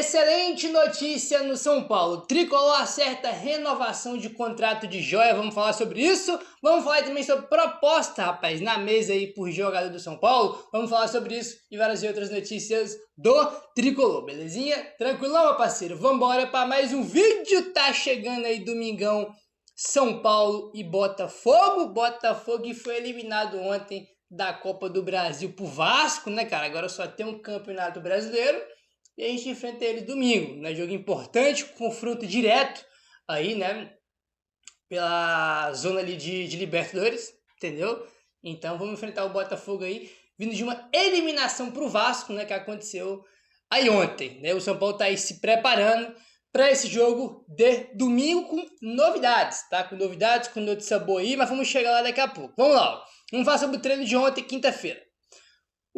Excelente notícia no São Paulo. Tricolor acerta renovação de contrato de Joia. Vamos falar sobre isso. Vamos falar também sobre proposta, rapaz, na mesa aí por jogador do São Paulo. Vamos falar sobre isso e várias outras notícias do Tricolor, belezinha? Tranquilão, meu parceiro? Vambora para mais um vídeo. Tá chegando aí domingão, São Paulo e Botafogo. Botafogo que foi eliminado ontem da Copa do Brasil pro Vasco, né, cara? Agora só tem um campeonato brasileiro. E a gente enfrenta ele domingo, né? Jogo importante, confronto direto aí, né? Pela zona ali de Libertadores, entendeu? Então vamos enfrentar o Botafogo aí, vindo de uma eliminação pro Vasco, né? Que aconteceu aí ontem, né? O São Paulo tá aí se preparando para esse jogo de domingo com novidades, tá? Com novidades, com notícia boa aí, mas vamos chegar lá daqui a pouco. Vamos lá, ó. Vamos falar sobre o treino de ontem, quinta-feira.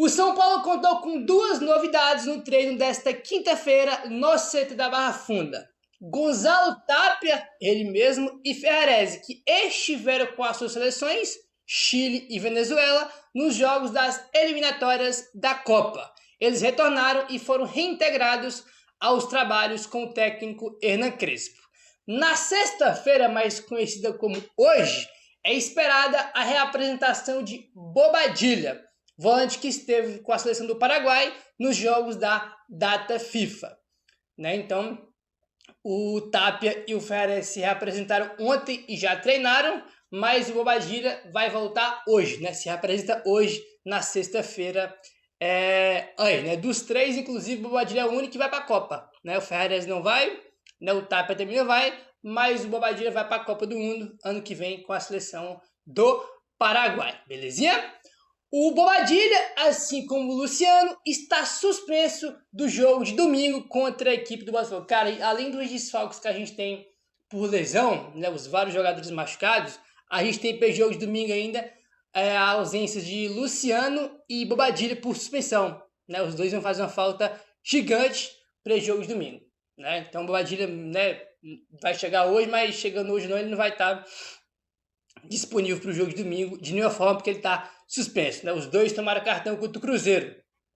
O São Paulo contou com duas novidades no treino desta quinta-feira no CT da Barra Funda. Gonzalo Tapia, ele mesmo, e Ferrarese, que estiveram com as suas seleções, Chile e Venezuela, nos jogos das eliminatórias da Copa. Eles retornaram e foram reintegrados aos trabalhos com o técnico Hernan Crespo. Na sexta-feira, mais conhecida como hoje, é esperada a reapresentação de Bobadilla, volante que esteve com a seleção do Paraguai nos jogos da data FIFA, né? Então, o Tapia e o Ferreira se reapresentaram ontem e já treinaram, mas o Bobadilla vai voltar hoje, né? Se reapresenta hoje, na sexta-feira. Aí, né? Dos três, inclusive, o Bobadilla é o único que vai para a Copa, né? O Ferreira não vai, né? O Tapia também não vai, mas o Bobadilla vai para a Copa do Mundo ano que vem com a seleção do Paraguai, belezinha? O Bobadilla, assim como o Luciano, está suspenso do jogo de domingo contra a equipe do Botafogo. Cara, além dos desfalques que a gente tem por lesão, né, os vários jogadores machucados, a gente tem para o jogo de domingo ainda a ausência de Luciano e Bobadilla por suspensão, né? Os dois vão fazer uma falta gigante para o jogo de domingo, né? Então o Bobadilla, né, vai chegar hoje, mas chegando hoje não, ele não vai estar disponível para o jogo de domingo de nenhuma forma, porque ele está suspenso, né? Os dois tomaram cartão contra o Cruzeiro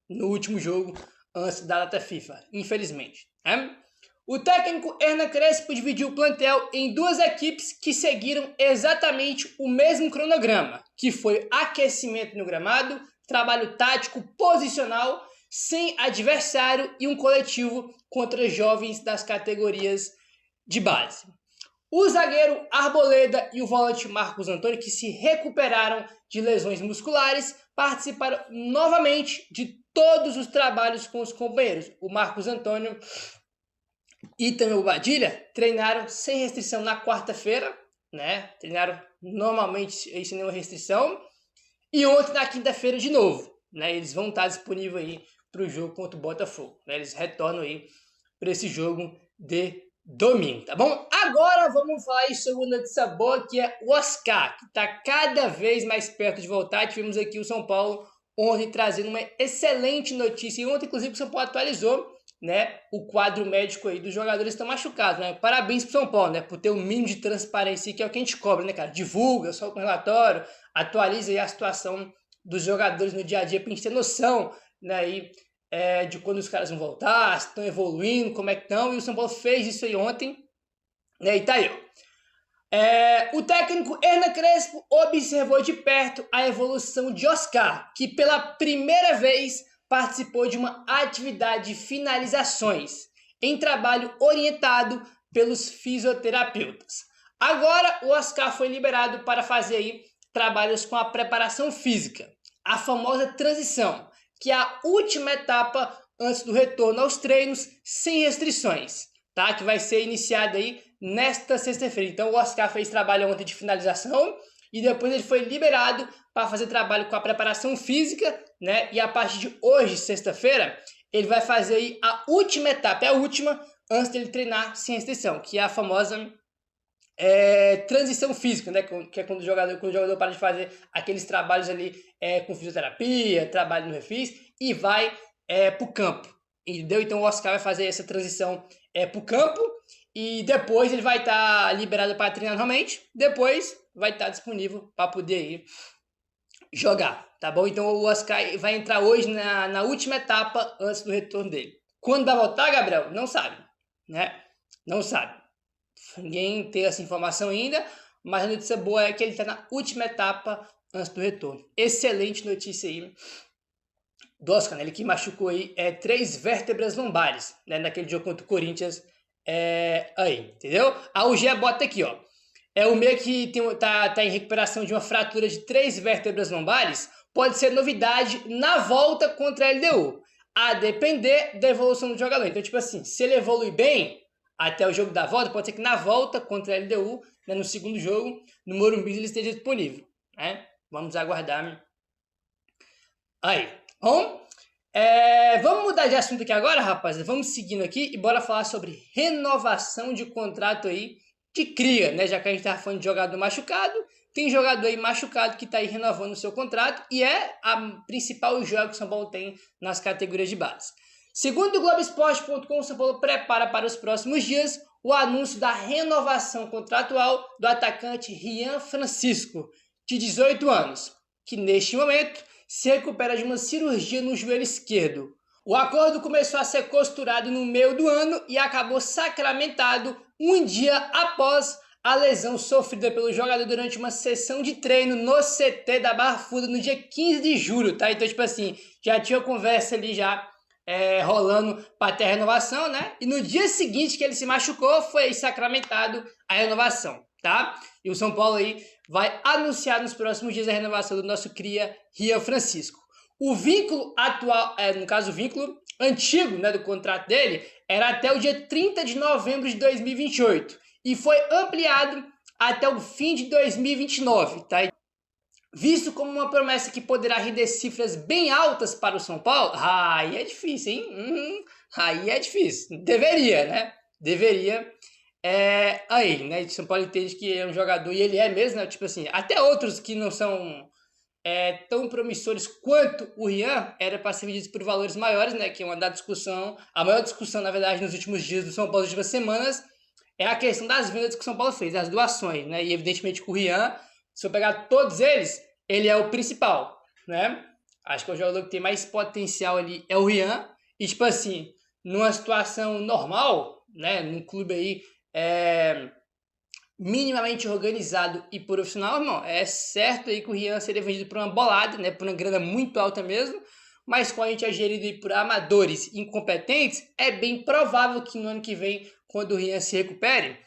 no último jogo antes da data FIFA, infelizmente, né? O técnico Hernan Crespo dividiu o plantel em duas equipes que seguiram exatamente o mesmo cronograma, que foi aquecimento no gramado, trabalho tático posicional, sem adversário e um coletivo contra jovens das categorias de base. O zagueiro Arboleda e o volante Marcos Antônio, que se recuperaram de lesões musculares, participaram novamente de todos os trabalhos com os companheiros. O Marcos Antônio e também o Bobadilla treinaram sem restrição na quarta-feira, né? Treinaram normalmente sem nenhuma restrição. E ontem, na quinta-feira, de novo, né? Eles vão estar disponíveis aí para o jogo contra o Botafogo, né? Eles retornam aí para esse jogo de domingo, tá bom? Agora vamos falar aí sobre uma notícia boa, que é o Oscar, que está cada vez mais perto de voltar. Tivemos aqui o São Paulo ontem trazendo uma excelente notícia. E ontem, inclusive, o São Paulo atualizou, né, o quadro médico aí dos jogadores que estão machucados, né? Parabéns pro São Paulo, né, por ter um mínimo de transparência, que é o que a gente cobra, né, cara? Divulga, solta um relatório, atualiza aí a situação dos jogadores no dia a dia pra gente ter noção, né, aí, de quando os caras vão voltar, se estão evoluindo, como é que estão, e o São Paulo fez isso aí ontem, né, e tá aí, ó. O técnico Hernan Crespo observou de perto a evolução de Oscar, que pela primeira vez participou de uma atividade de finalizações em trabalho orientado pelos fisioterapeutas. Agora o Oscar foi liberado para fazer aí trabalhos com a preparação física, a famosa transição, que é a última etapa antes do retorno aos treinos sem restrições, tá? Que vai ser iniciada aí nesta sexta-feira. Então o Oscar fez trabalho ontem de finalização e depois ele foi liberado para fazer trabalho com a preparação física, né? E a partir de hoje, sexta-feira, ele vai fazer aí a última etapa, é a última, antes dele treinar sem restrição, que é a famosa transição física, né? Que é quando o jogador para de fazer aqueles trabalhos ali com fisioterapia, trabalho no refis, e vai para o campo, entendeu? Então o Oscar vai fazer essa transição para o campo, e depois ele vai estar liberado para treinar normalmente, depois vai estar disponível para poder ir jogar, tá bom? Então o Oscar vai entrar hoje na última etapa antes do retorno dele, Quando vai voltar, Gabriel? Não sabe, né? Não sabe. Ninguém tem essa informação ainda, mas a notícia boa é que ele está na última etapa antes do retorno. Excelente notícia aí do Oscar, né? Ele que machucou aí 3 vértebras lombares, né? Naquele jogo contra o Corinthians, aí, entendeu? A UGE bota aqui, ó. É o meio que tá em recuperação de uma fratura de 3 vértebras lombares, pode ser novidade na volta contra a LDU, a depender da evolução do jogador. Então, tipo assim, se ele evolui bem até o jogo da volta, pode ser que na volta contra a LDU, né, no segundo jogo, no Morumbi, ele esteja disponível, né? Vamos aguardar. Aí, bom, vamos mudar de assunto aqui agora, rapaziada. Vamos seguindo aqui e bora falar sobre renovação de contrato aí de cria, né? Já que a gente tá falando de jogador machucado, tem jogador aí machucado que tá aí renovando o seu contrato e é a principal joga que o São Paulo tem nas categorias de base. Segundo o Globoesporte.com, o São Paulo prepara para os próximos dias o anúncio da renovação contratual do atacante Rian Francisco, de 18 anos, que neste momento se recupera de uma cirurgia no joelho esquerdo. O acordo começou a ser costurado no meio do ano e acabou sacramentado um dia após a lesão sofrida pelo jogador durante uma sessão de treino no CT da Barra Funda no dia 15 de julho, tá? Então, tipo assim, já tinha conversa ali já rolando para ter a renovação, né? E no dia seguinte que ele se machucou, foi sacramentado a renovação, tá? E o São Paulo aí vai anunciar nos próximos dias a renovação do nosso cria Rian Francisco. O vínculo atual, no caso o vínculo antigo, né, do contrato dele, era até o dia 30 de novembro de 2028 e foi ampliado até o fim de 2029, tá? Visto como uma promessa que poderá render cifras bem altas para o São Paulo, aí é difícil, hein? Aí é difícil. Deveria, né? Deveria. Aí, né? O São Paulo entende que é um jogador, e ele é mesmo, né? Tipo assim, até outros que não são tão promissores quanto o Rian, era para ser vendidos por valores maiores, né? Que é uma da discussão, a maior discussão, na verdade, nos últimos dias do São Paulo, nas últimas semanas, é a questão das vendas que o São Paulo fez, as doações, né? E evidentemente que o Rian, se eu pegar todos eles, ele é o principal, né? Acho que é o jogador que tem mais potencial ali é o Rian. E, tipo assim, numa situação normal, né? Num clube aí minimamente organizado e profissional, irmão, é certo aí que o Rian seria vendido por uma bolada, né? Por uma grana muito alta mesmo. Mas quando a gente é gerido por amadores incompetentes, é bem provável que no ano que vem, quando o Rian se recupere,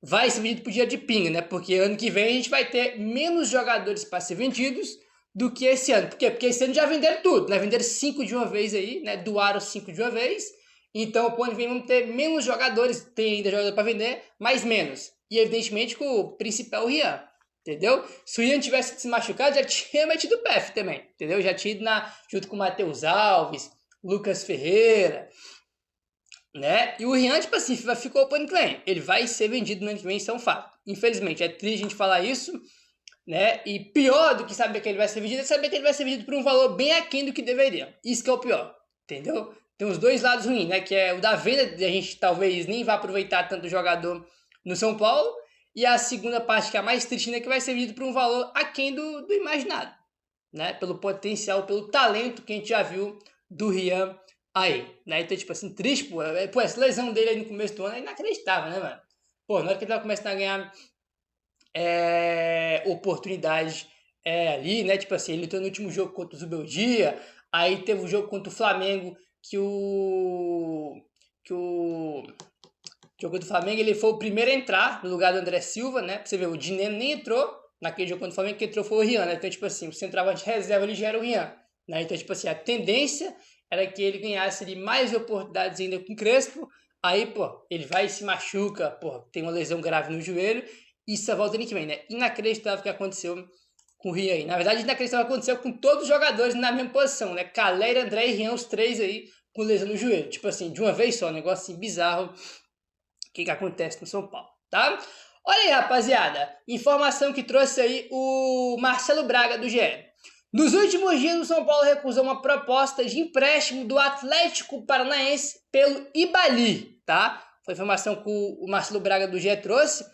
vai ser vendido por dia de pinga, né? Porque ano que vem a gente vai ter menos jogadores para ser vendidos do que esse ano. Por quê? Porque esse ano já venderam tudo, né? Venderam 5 de uma vez aí, né? Doaram 5 de uma vez. Então, o ano que vem vamos ter menos jogadores, tem ainda jogador para vender, mas menos. E evidentemente que o principal é o Rian, entendeu? Se o Rian tivesse se machucado, já tinha metido o PF também, entendeu? Já tinha ido junto com o Matheus Alves, Lucas Ferreira, né? E o Rian, tipo assim, ficou pro ano que vem. Ele vai ser vendido no ano que vem, isso é um fato. Infelizmente, é triste a gente falar isso, né? E pior do que saber que ele vai ser vendido é saber que ele vai ser vendido por um valor bem aquém do que deveria. Isso que é o pior, entendeu? Tem os dois lados ruins, né? Que é o da venda, a gente talvez nem vá aproveitar tanto o jogador no São Paulo. E a segunda parte, que é a mais triste, né? Que vai ser vendido por um valor aquém do imaginado, né? Pelo potencial, pelo talento que a gente já viu do Rian aí, né? Então, tipo assim, triste, pô, essa lesão dele aí no começo do ano é inacreditável, né, mano? Pô, na hora que ele vai começar a ganhar oportunidade ali, né? Tipo assim, ele entrou no último jogo contra o Zubeldia, aí teve o jogo contra o Flamengo, que o jogo do Flamengo, ele foi o primeiro a entrar no lugar do André Silva, né? Pra você ver, o Dineno nem entrou naquele jogo contra o Flamengo, que entrou foi o Rian, né? Então, tipo assim, o centroavante reserva ele já era o Rian, né? Então, tipo assim, a tendência era que ele ganhasse ali mais oportunidades ainda com o Crespo. Aí, pô, ele vai e se machuca, pô, tem uma lesão grave no joelho, e só volta ano que vem, né? Inacreditável o que aconteceu com o Rian aí. Na verdade, inacreditável o que aconteceu com todos os jogadores na mesma posição, né? Calera, André e Rian, os três aí com lesão no joelho. Tipo assim, de uma vez só, um negócio assim bizarro que acontece no São Paulo, tá? Olha aí, rapaziada, informação que trouxe aí o Marcelo Braga do GE. Nos últimos dias, o São Paulo recusou uma proposta de empréstimo do Atlético Paranaense pelo Ibali, tá? Foi a informação que o Marcelo Braga do GE trouxe.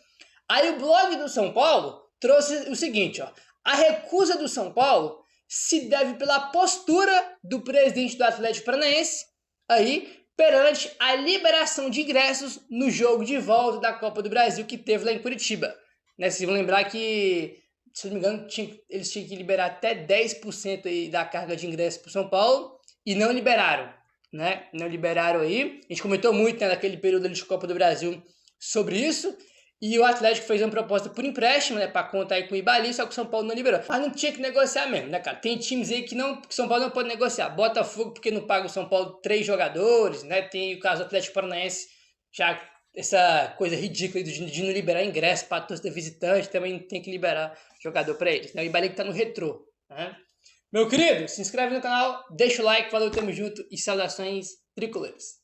Aí o blog do São Paulo trouxe o seguinte, ó. A recusa do São Paulo se deve pela postura do presidente do Atlético Paranaense aí perante a liberação de ingressos no jogo de volta da Copa do Brasil que teve lá em Curitiba. Né, vocês vão lembrar que, se não me engano, eles tinham que liberar até 10% aí da carga de ingressos para o São Paulo e não liberaram. Né? Não liberaram aí. A gente comentou muito, né, naquele período ali de Copa do Brasil sobre isso. E o Atlético fez uma proposta por empréstimo, né, para contar aí com o Ibali, só que o São Paulo não liberou. Mas não tinha que negociar mesmo, né, cara? Tem times aí que o São Paulo não pode negociar. Botafogo, porque não paga o São Paulo 3 jogadores, né? Tem o caso do Atlético Paranaense, já essa coisa ridícula de não liberar ingresso para a torcida visitante, também tem que liberar jogador para eles, né? O Ibali que tá no retrô, né? Meu querido, se inscreve no canal, deixa o like, falou, tamo junto e saudações tricolores.